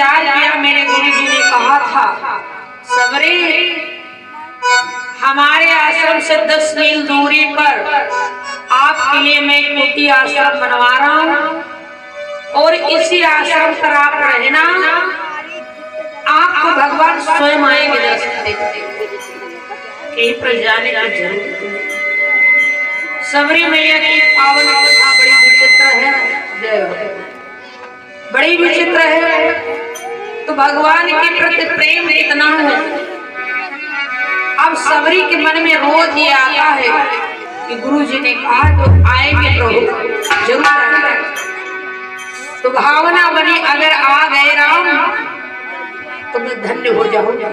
इंतजार किया। मेरे गुरु जी ने कहा था, सबरी हमारे आश्रम से 10 मील दूरी पर आपके लिए मैं कुटी आश्रम बनवा रहा हूँ और इसी आश्रम पर आप रहना। आपको भगवान स्वयं आएंगे दर्शन देते, कहीं पर जाने की जरूरत नहीं। सबरी मैया की पावन कथा बड़ी विचित्र है, बड़ी विचित्र है। तो भगवान के प्रति प्रेम कितना है। अब सबरी के मन में रोज ये आता है कि गुरु जी ने कहा तो आएंगे प्रभु जरूर आएंगे। तो भावना बनी, अगर आ गए राम तो मैं धन्य हो जाऊंगा।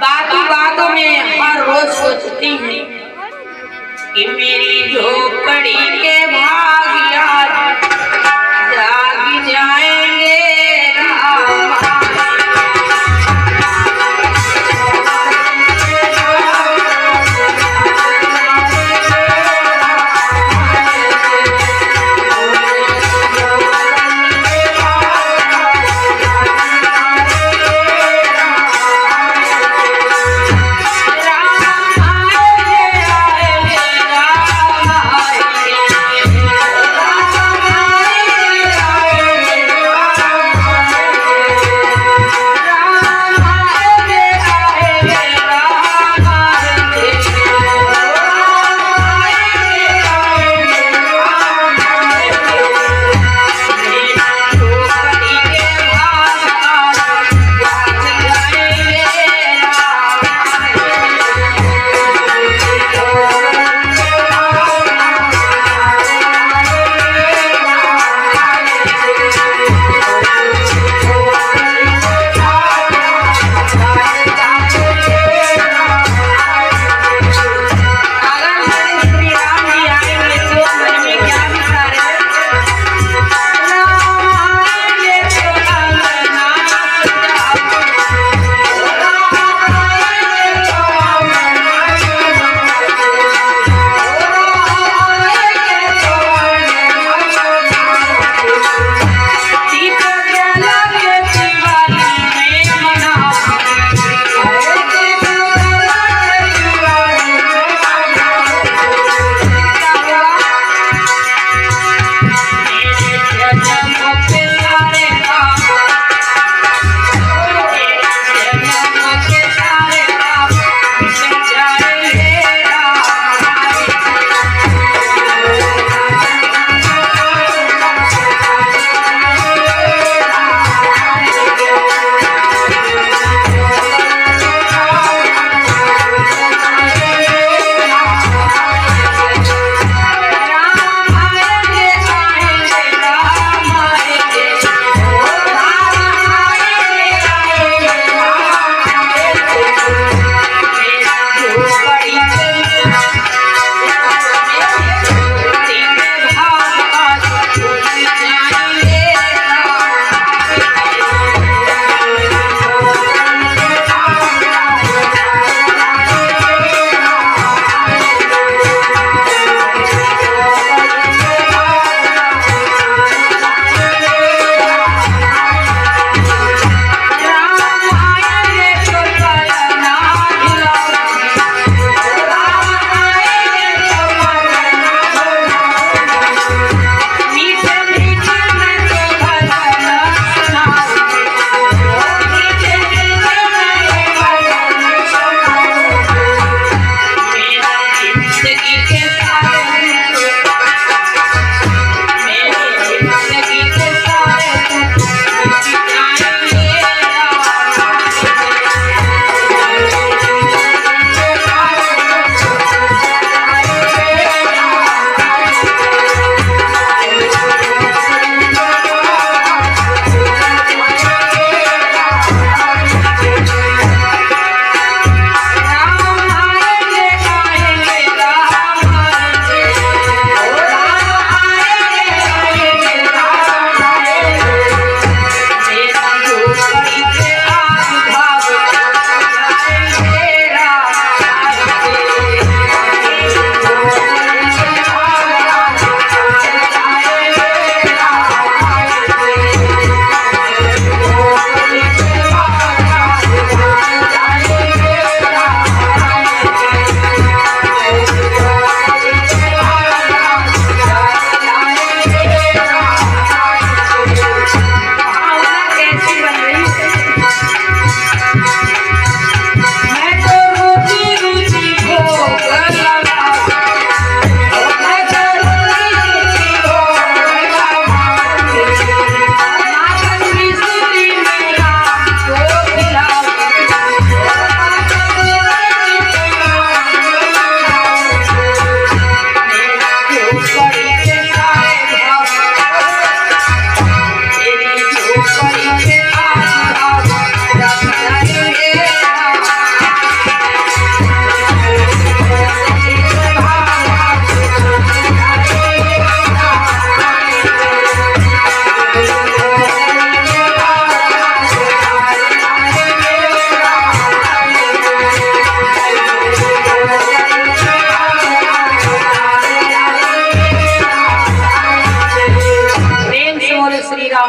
बातों बातों में हर रोज सोचती है कि मेरी झोपड़ी के भाग्य जाग जाएंगे राम।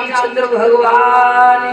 रामचंद्र भगवान